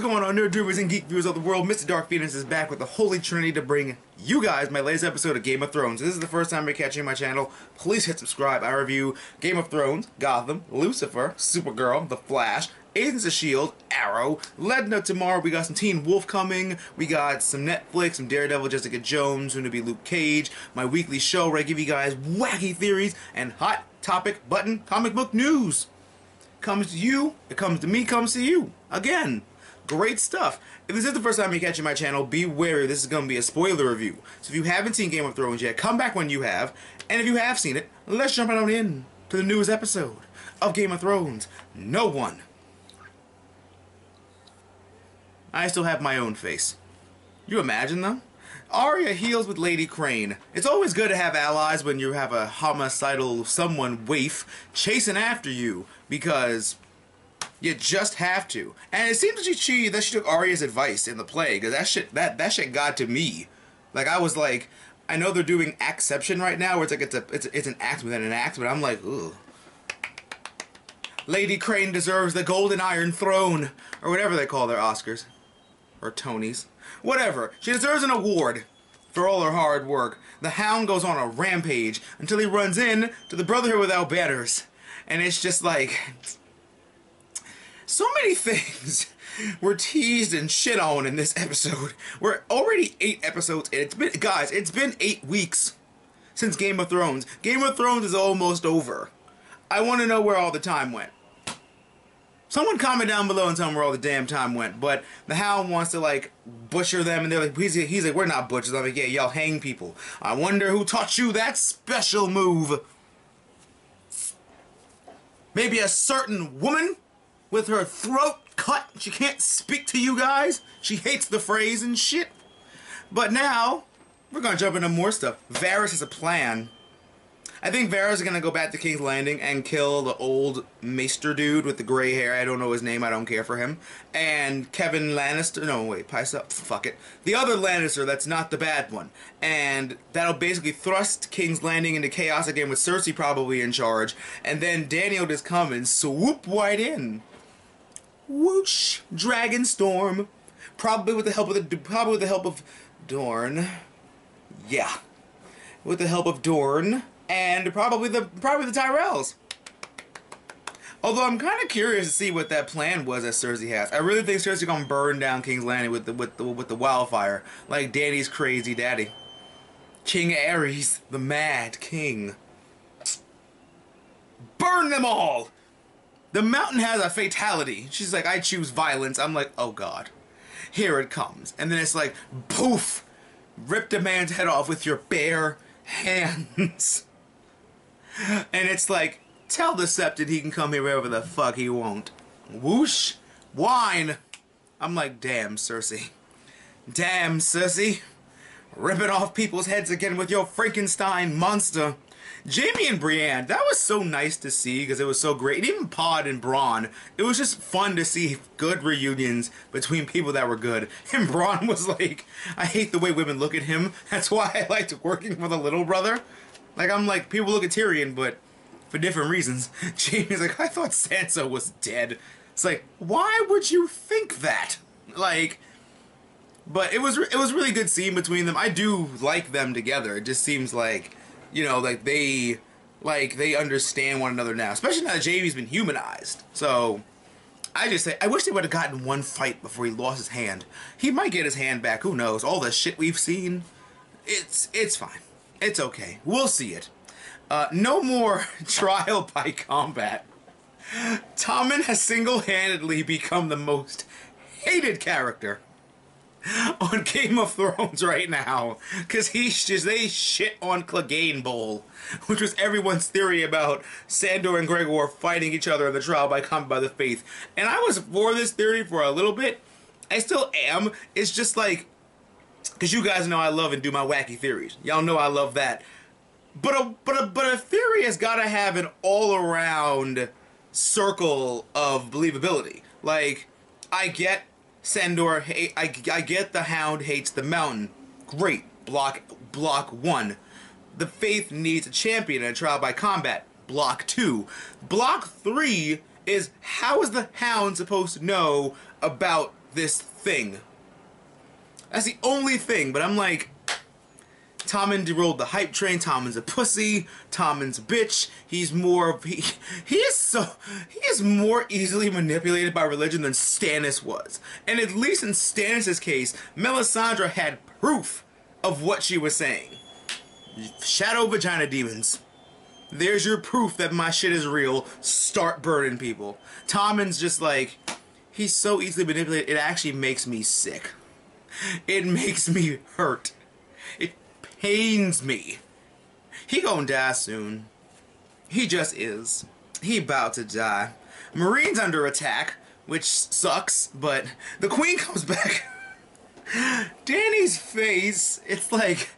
going on, nerd doers and geek viewers of the world? Mr. Dark Phoenix is back with the Holy Trinity to bring you guys my latest episode of Game of Thrones. If this is the first time you're catching my channel, please hit subscribe. I review Game of Thrones, Gotham, Lucifer, Supergirl, The Flash, Agents of S.H.I.E.L.D., Arrow, Legend of Tomorrow. We got some Teen Wolf coming. We got some Netflix, some Daredevil, Jessica Jones, soon to be Luke Cage. My weekly show where I give you guys wacky theories and hot topic button comic book news. Comes to you, it comes to me, comes to you. Again, great stuff. If this is the first time you're catching my channel, be wary, this is going to be a spoiler review. So if you haven't seen Game of Thrones yet, come back when you have. And if you have seen it, let's jump right on in to the newest episode of Game of Thrones. No one. I still have my own face. You imagine them? Arya heals with Lady Crane. It's always good to have allies when you have a homicidal someone waif chasing after you, because you just have to. And it seems that she took Arya's advice in the play, because that shit got to me. Like, I was like, I know they're doing Acception right now, where it's like it's an act within an act, but I'm like, ugh. Lady Crane deserves the Golden Iron Throne, or whatever they call their Oscars. Or Tonys. Whatever. She deserves an award for all her hard work. The Hound goes on a rampage until he runs in to the Brotherhood Without Banners. And it's just like, so many things were teased and shit on in this episode. We're already 8 episodes in. It's been 8 weeks since Game of Thrones. Game of Thrones is almost over. I want to know where all the time went. Someone comment down below and tell me where all the damn time went. But the Hound wants to, like, butcher them, and they're like, he's like, we're not butchers. I'm like, yeah, y'all hang people. I wonder who taught you that special move. Maybe a certain woman with her throat cut. She can't speak to you guys. She hates the phrase and shit. But now, we're gonna jump into more stuff. Varys has a plan. I think Varys is gonna go back to King's Landing and kill the old maester dude with the gray hair. I don't know his name. I don't care for him. And Kevin Lannister. No, wait. Fuck it. The other Lannister that's not the bad one. And that'll basically thrust King's Landing into chaos again with Cersei probably in charge. And then Dany will just come and swoop right in. Whoosh! Dragonstorm. Probably with the help of Dorne. Yeah. With the help of Dorne. And probably the Tyrells. Although I'm kind of curious to see what that plan was that Cersei has. I really think Cersei's gonna burn down King's Landing with the wildfire, like Dany's crazy daddy, King Aerys, the Mad King. Burn them all. The Mountain has a fatality. She's like, I choose violence. I'm like, oh god, here it comes. And then it's like, poof, rip the man's head off with your bare hands. And it's like, tell the Septon he can come here wherever the fuck he won't. Whoosh. Wine. I'm like, damn, Cersei. Damn, Cersei. Ripping off people's heads again with your Frankenstein monster. Jaime and Brienne, that was so nice to see because it was so great. And even Pod and Bronn, it was just fun to see good reunions between people that were good. And Bronn was like, I hate the way women look at him. That's why I liked working for the little brother. Like, I'm like, people look at Tyrion, but for different reasons. Jaime's like, I thought Sansa was dead. It's like, why would you think that? Like, but it was really good seeing between them. I do like them together. It just seems like, you know, like they understand one another now. Especially now that Jaime's been humanized. So, I just say, I wish they would have gotten one fight before he lost his hand. He might get his hand back, who knows. All the shit we've seen, it's fine. It's okay. We'll see it. No more trial by combat. Tommen has single-handedly become the most hated character on Game of Thrones right now. Because they shit on Clegane Bowl, which was everyone's theory about Sandor and Gregor fighting each other in the trial by combat by the faith. And I was for this theory for a little bit. I still am. It's just like, because you guys know I love and do my wacky theories. Y'all know I love that. But a theory has got to have an all-around circle of believability. Like, I get Sandor, I get the Hound hates the Mountain. Great. Block 1. The Faith needs a champion in a trial by combat. Block 2. Block 3 is, how is the Hound supposed to know about this thing. That's the only thing, but I'm like, Tommen derailed the hype train. Tommen's a pussy. Tommen's a bitch. He's more, he is more easily manipulated by religion than Stannis was. And at least in Stannis' case, Melisandre had proof of what she was saying. Shadow vagina demons. There's your proof that my shit is real. Start burning people. Tommen's just like, he's so easily manipulated, it actually makes me sick. It makes me hurt. It pains me. He gonna die soon. He just is. He about to die. Marine's under attack, which sucks, but the queen comes back. Dany's face, it's like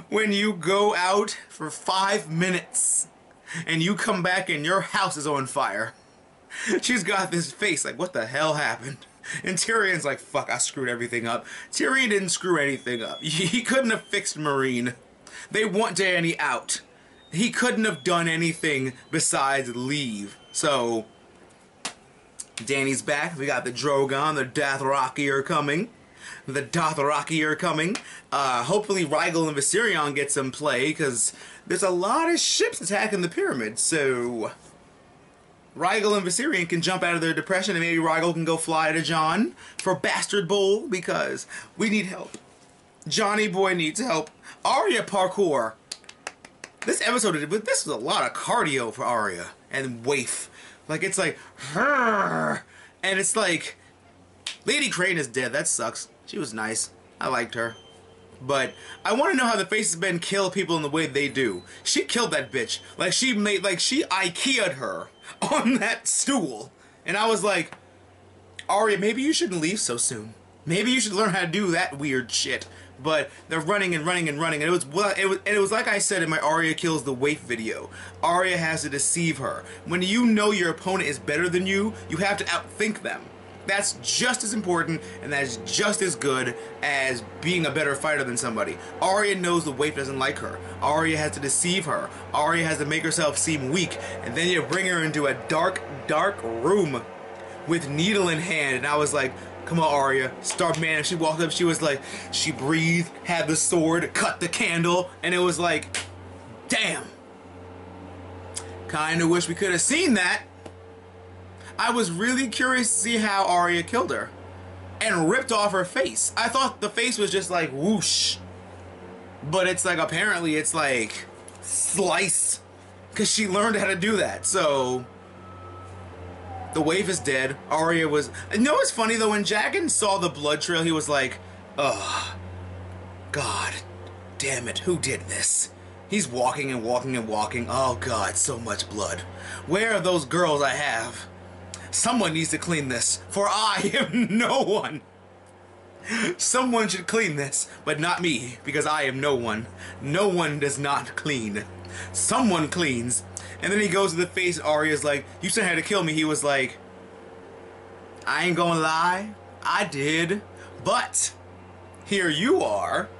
when you go out for 5 minutes and you come back and your house is on fire. She's got this face like, what the hell happened? And Tyrion's like, fuck, I screwed everything up. Tyrion didn't screw anything up. He couldn't have fixed Marine. They want Dany out. He couldn't have done anything besides leave. So, Dany's back. We got the Drogon, the Dothraki are coming. The Dothraki are coming. Hopefully Rhaegal and Viserion get some play, because there's a lot of ships attacking the pyramid, so Rhaegal and Viserion can jump out of their depression, and maybe Rhaegal can go fly to Jon for Bastard Bowl, because we need help. Johnny boy needs help. Arya parkour. This episode, this was a lot of cardio for Arya and Waif. Like, it's like, and it's like, Lady Crane is dead. That sucks. She was nice. I liked her. But I want to know how the Faces Men kill people in the way they do. She killed that bitch. Like, she IKEA'd her on that stool. And I was like, Arya, maybe you shouldn't leave so soon. Maybe you should learn how to do that weird shit. But they're running and running and running, and it was like I said in my Arya kills the Waif video. Arya has to deceive her. When you know your opponent is better than you, you have to outthink them. That's just as important, and that's just as good as being a better fighter than somebody. Arya knows the Waif doesn't like her. Arya has to deceive her. Arya has to make herself seem weak, and then you bring her into a dark, dark room with needle in hand, and I was like, come on, Arya, start man. She walked up, she was like, she breathed, had the sword, cut the candle, and it was like, damn. Kinda wish we could have seen that. I was really curious to see how Arya killed her and ripped off her face. I thought the face was just like whoosh, but it's like apparently it's like slice, because she learned how to do that. So the Waif is dead. Arya was, you know what's funny though, when Jaqen saw the blood trail, he was like, ugh, God damn it, who did this? He's walking and walking and walking. Oh God, so much blood. Where are those girls I have? Someone needs to clean this, for I am no one. Someone should clean this, but not me, because I am no one. No one does not clean. Someone cleans. And then he goes to the face, Arya's like, you said how to kill me. He was like, I ain't gonna lie, I did, but here you are,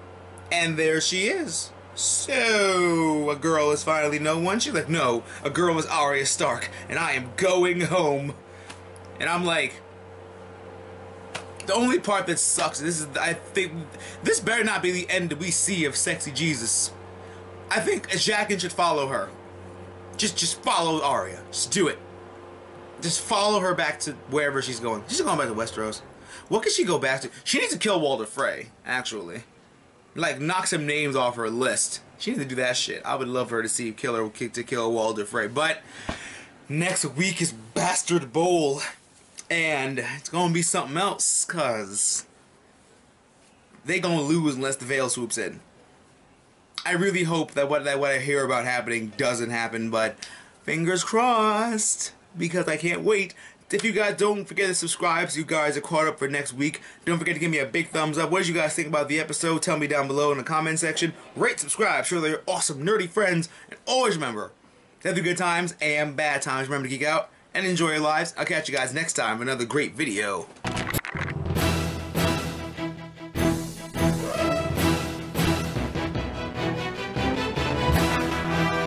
and there she is. So, a girl is finally no one? She's like, no, a girl is Arya Stark, and I am going home. And I'm like, the only part that sucks, I think, this better not be the end we see of Sexy Jesus. I think Jaqen should follow her. Just follow Arya. Just do it. Just follow her back to wherever she's going. She's going back to Westeros. What can she go back to? She needs to kill Walder Frey, actually. Like, knock some names off her list. She needs to do that shit. I would love her to see kill Walder Frey. But next week is Bastard Bowl. And it's going to be something else, because they're going to lose unless the Veil swoops in. I really hope that what I hear about happening doesn't happen, but fingers crossed, because I can't wait. If you guys don't forget to subscribe so you guys are caught up for next week. Don't forget to give me a big thumbs up. What did you guys think about the episode? Tell me down below in the comment section. Rate, subscribe, show your awesome nerdy friends, and always remember, have the good times and bad times. Remember to geek out and enjoy your lives. I'll catch you guys next time for another great video.